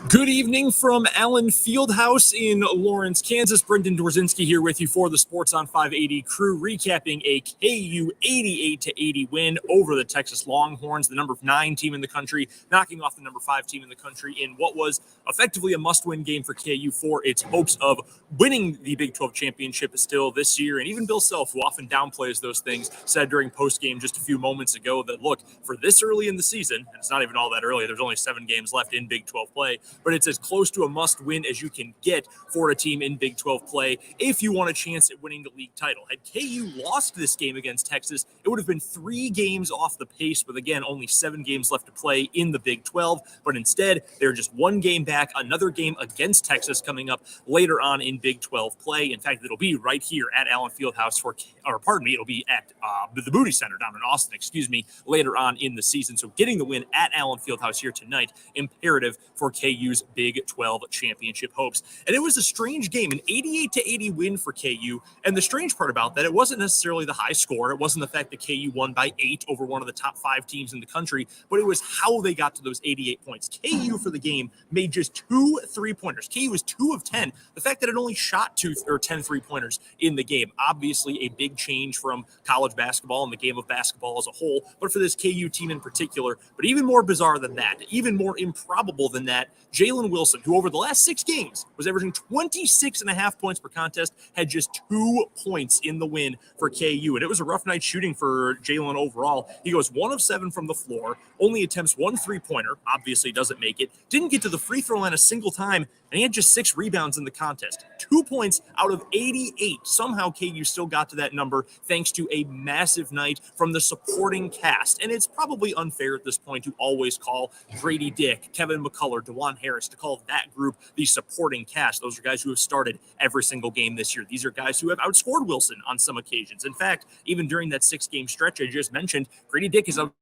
Good evening from Allen Fieldhouse in Lawrence, Kansas. Brendan Dzwierzynski here with you for the Sports on 580 crew, recapping a KU 88-80 win over the Texas Longhorns, the number 9 team in the country, knocking off the number 5 team in the country in what was effectively a must-win game for KU for its hopes of winning the Big 12 championship still this year. And even Bill Self, who often downplays those things, said during post-game just a few moments ago that, look, for this early in the season, and it's not even all that early, there's only 7 games left in Big 12 play, but it's as close to a must-win as you can get for a team in Big 12 play if you want a chance at winning the league title. Had KU lost this game against Texas, it would have been 3 games off the pace, with, again, only 7 games left to play in the Big 12. But instead, they're just 1 game back, another game against Texas coming up later on in Big 12 play. In fact, it'll be right here at Allen Fieldhouse it'll be at the Moody Center down in Austin, later on in the season. So getting the win at Allen Fieldhouse here tonight, imperative for KU's Big 12 championship hopes. And it was a strange game, an 88-80 win for KU. And the strange part about that, it wasn't necessarily the high score. It wasn't the fact that KU won by 8 over one of the top 5 teams in the country, but it was how they got to those 88 points. KU for the game made just 2 3-pointers. KU was 2 of 10. The fact that it only shot 10 3-pointers in the game, obviously a big change from college basketball and the game of basketball as a whole, but for this KU team in particular. But even more bizarre than that, even more improbable than that, Jalen Wilson, who over the last 6 games was averaging 26.5 points per contest, had just 2 points in the win for KU. And it was a rough night shooting for Jalen overall. He goes 1 of 7 from the floor, only attempts 1 3-pointer, obviously doesn't make it, didn't get to the free throw line a single time, and he had just 6 rebounds in the contest. 2 points out of 88. Somehow KU still got to that number thanks to a massive night from the supporting cast. And it's probably unfair at this point to always call Grady Dick, Kevin McCullough, DeJuan Harris, to call that group the supporting cast. Those are guys who have started every single game this year. These are guys who have outscored Wilson on some occasions. In fact, even during that 6-game stretch I just mentioned, Grady Dick is out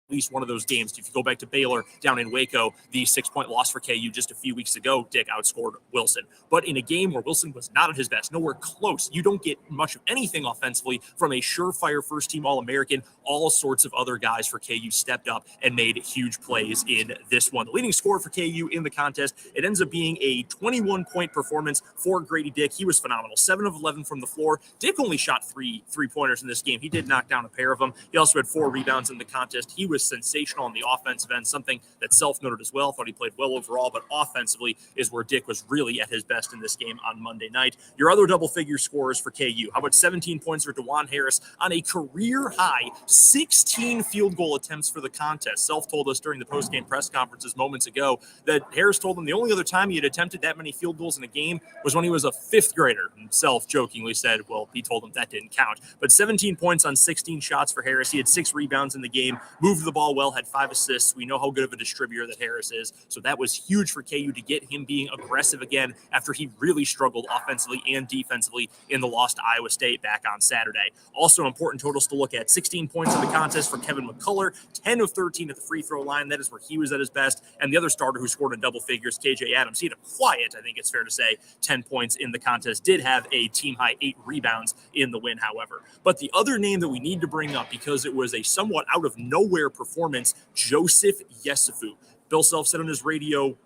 least one of those games. If you go back to Baylor down in Waco, the 6-point loss for KU just a few weeks ago, Dick outscored Wilson. But in a game where Wilson was not at his best, nowhere close, you don't get much of anything offensively from a surefire first-team All-American. All sorts of other guys for KU stepped up and made huge plays in this one. The leading scorer for KU in the contest, it ends up being a 21-point performance for Grady Dick. He was phenomenal. 7 of 11 from the floor. Dick only shot 3 3-pointers in this game. He did knock down a pair of them. He also had 4 rebounds in the contest. He was sensational on the offensive end, something that Self noted as well. Thought he played well overall, but offensively is where Dick was really at his best in this game on Monday night. Your other double-figure scorers for KU. How about 17 points for DeJuan Harris on a career-high 16 field goal attempts for the contest. Self told us during the post-game press conferences moments ago that Harris told him the only other time he had attempted that many field goals in a game was when he was a 5th grader. And Self jokingly said, well, he told him that didn't count. But 17 points on 16 shots for Harris. He had 6 rebounds in the game, moved the ball well, had 5 assists. We know how good of a distributor that Harris is. So that was huge for KU to get him being aggressive again after he really struggled offensively and defensively in the loss to Iowa State back on Saturday. Also important totals to look at. 16 points in the contest for Kevin McCullough, 10 of 13 at the free throw line. That is where he was at his best. And the other starter who scored in double figures, KJ Adams, he had a quiet, I think it's fair to say, 10 points in the contest. Did have a team-high 8 rebounds in the win, however. But the other name that we need to bring up, because it was a somewhat out-of-nowhere performance, Joseph Yesufu. Bill Self said on his radio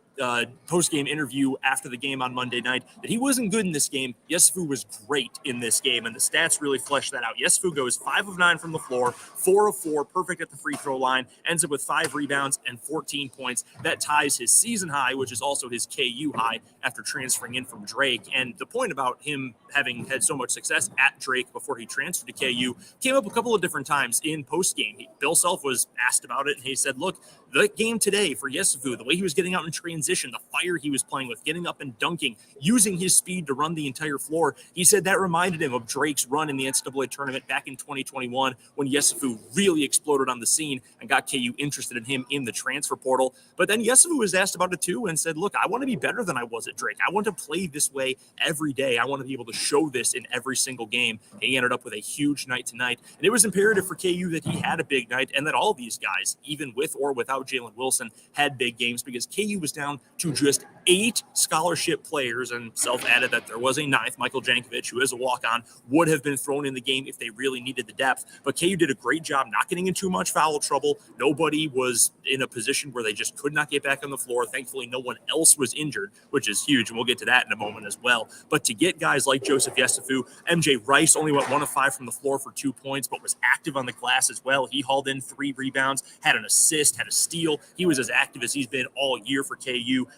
post-game interview after the game on Monday night that he wasn't good in this game. Yesufu was great in this game, and the stats really flesh that out. Yesufu goes 5 of 9 from the floor, 4 of 4, perfect at the free throw line, ends up with 5 rebounds and 14 points. That ties his season high, which is also his KU high after transferring in from Drake. And the point about him having had so much success at Drake before he transferred to KU came up a couple of different times in post-game. Bill Self was asked about it, and he said, look, the game today for Yesufu, the way he was getting out in transition, the fire he was playing with, getting up and dunking, using his speed to run the entire floor, he said that reminded him of Drake's run in the NCAA tournament back in 2021 when Yesufu really exploded on the scene and got KU interested in him in the transfer portal. But then Yesufu was asked about it too and said, look, I want to be better than I was at Drake. I want to play this way every day. I want to be able to show this in every single game. And he ended up with a huge night tonight. And it was imperative for KU that he had a big night and that all these guys, even with or without Jalen Wilson, had big games, because KU was down down to just 8 scholarship players, and self-added that there was a 9th, Michael Jankovic, who is a walk-on, would have been thrown in the game if they really needed the depth. But KU did a great job not getting into much foul trouble. Nobody was in a position where they just could not get back on the floor. Thankfully, no one else was injured, which is huge, and we'll get to that in a moment as well. But to get guys like Joseph Yesufu, MJ Rice only went 1 of 5 from the floor for 2 points, but was active on the glass as well. He hauled in 3 rebounds, had an assist, had a steal. He was as active as he's been all year for KU.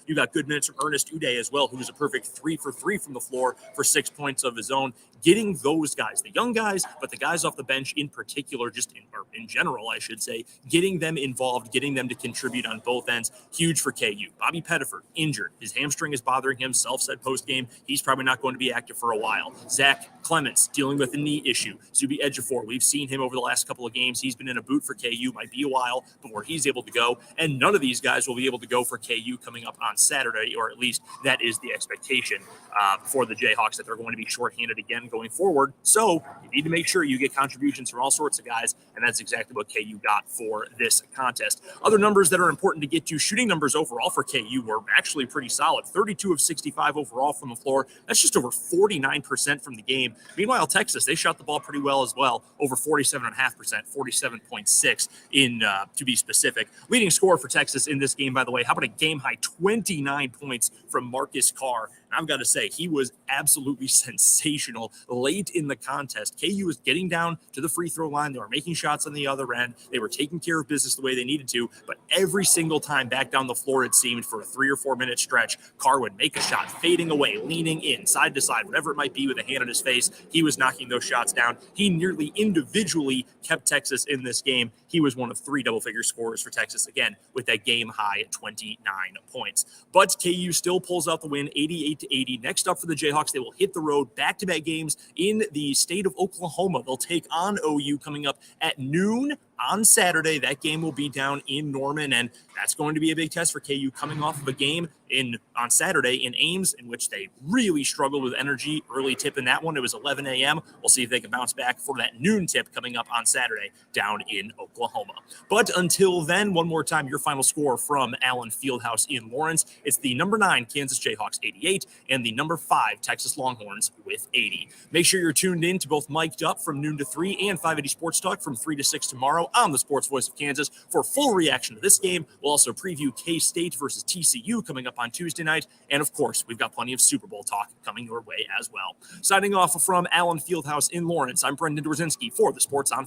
You got good minutes from Ernest Uday as well, who was a perfect 3 for 3 from the floor for 6 points of his own. Getting those guys, the young guys, but the guys off the bench in particular, just in general, I should say, getting them involved, getting them to contribute on both ends, huge for KU. Bobby Pettiford, injured. His hamstring is bothering him. Self-said post-game, he's probably not going to be active for a while. Zach Clements, dealing with a knee issue. Zuby Ejiofor, we've seen him over the last couple of games. He's been in a boot for KU. Might be a while before he's able to go. And none of these guys will be able to go for KU coming up on Saturday, or at least that is the expectation for the Jayhawks, that they're going to be shorthanded again going forward. So you need to make sure you get contributions from all sorts of guys, and that's exactly what KU got for this contest. Other numbers that are important to get to, shooting numbers overall for KU were actually pretty solid. 32 of 65 overall from the floor. That's just over 49% from the game. Meanwhile, Texas, they shot the ball pretty well as well, over 47.5%, 47.6 in to be specific. Leading scorer for Texas in this game, by the way, how about a game-high 29 points from Marcus Carr? And I've got to say, he was absolutely sensational late in the contest. KU was getting down to the free throw line. They were making shots on the other end. They were taking care of business the way they needed to. But every single time back down the floor, it seemed, for a 3 or 4 minute stretch, Carr would make a shot, fading away, leaning in, side to side, whatever it might be, with a hand on his face. He was knocking those shots down. He nearly individually kept Texas in this game. He was one of 3 double-figure scorers for Texas, again, with that game-high 29 points. But KU still pulls out the win, 88-80. Next up for the Jayhawks, they will hit the road, back-to-back games in the state of Oklahoma. They'll take on OU coming up at noon on Saturday. That game will be down in Norman, and that's going to be a big test for KU, coming off of a game on Saturday in Ames, in which they really struggled with energy. Early tip in that one, it was 11 a.m. We'll see if they can bounce back for that noon tip coming up on Saturday down in Oklahoma. But until then, one more time, your final score from Allen Fieldhouse in Lawrence. It's the number 9 Kansas Jayhawks 88 and the number 5 Texas Longhorns with 80. Make sure you're tuned in to both Mic'd Up from noon to 3 and 580 Sports Talk from 3 to 6 tomorrow on the Sports Voice of Kansas for full reaction to this game. We'll also preview K-State versus TCU coming up on Tuesday night. And of course, we've got plenty of Super Bowl talk coming your way as well. Signing off from Allen Fieldhouse in Lawrence, I'm Brendan Dzwierzynski for the Sports on